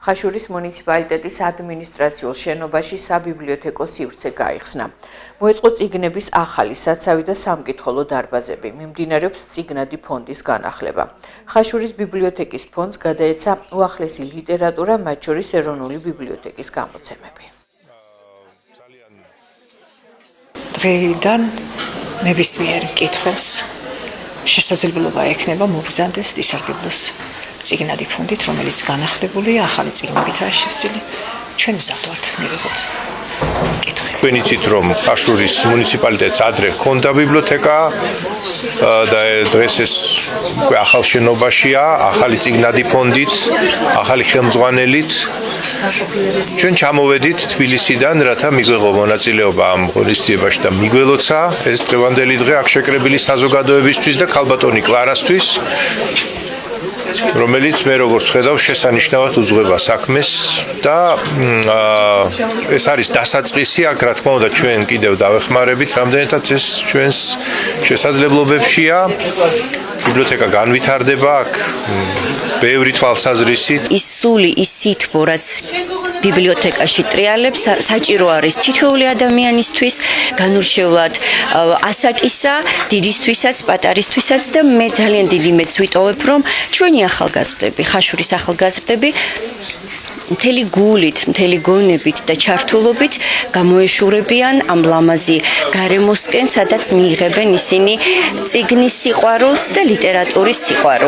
ხაშურის მუნიციპალიტეტის ადმინისტრაციულ შენობაში საბიბლიოთეკო სივრცე გაიხსნა. მოეწყო წიგნების ახალი საცავი და სამკითხველო დარბაზები. მიმდინარეობს წიგნადი ფონდის განახლება. ხაშურის ბიბლიოთეკის ფონდს გადაეცა უახლესი ლიტერატურა, მათ შორის ეროვნული ბიბლიოთეკის გამოცემები. დღეიდან ნებისმიერ მკითხველს შესაძლებლობა ექნება მობრძანდეს ისარგებლოს წიგნადი ფონდით, რომელიც განახლებულია, ახალი წიგნებითაა შევსილი. ჩვენ მზად ვართ მივიღოთ მკითხველი. თქვენ იცით, რომ ხაშურის მუნიციპალიტეტს ადრე ჰქონდა ბიბლიოთეკა და დღეს ეს უკვე ახალ შენობაშია, ახალი წიგნადი ფონდით, ახალი ხელმძღვანელით. ჩვენ ჩამოვედით თბილისიდან, რათა მიგვეღო მონაწილეობა ამ ღონისძიებაში და მიგველოცა ეს დღევანდელი დღე აქ შეკრებილი საზოგადოებისთვის და ქალბატონი კლარასთვის, რომელიც მე როგორც ხედავ შესანიშნავად უძღვება საქმეს და ეს არის დასაწყისი, აქ რა თქმა უნდა ჩვენ კიდევ დავეხმარებით, რამდენადაც ეს ჩვენს შესაძლებლობებშია. ბიბლიოთეკა განვითარდება, აქ ბევრი თვალსაზრისით. ის სული, ის სითბო, რაც ბიბლიოთეკაში ტრიალებს, საჭირო არის თითოეული ადამიანისთვის, განურჩევლად ასაკისა, დიდისთვისაც, პატარისთვისაც და მე ძალიან დიდი მეც ვიტოვებ, რომ ჩვენი ახალგაზრდები, ხაშურის ახალგაზრდები მთელი გულით, მთელი გონებით და ჩართულობით გამოეშურებიან ამ ლამაზი გარემოსკენ, სადაც მიიღებენ ისინი წიგნის სიყვარულს და ლიტერატურის სიყვარულს.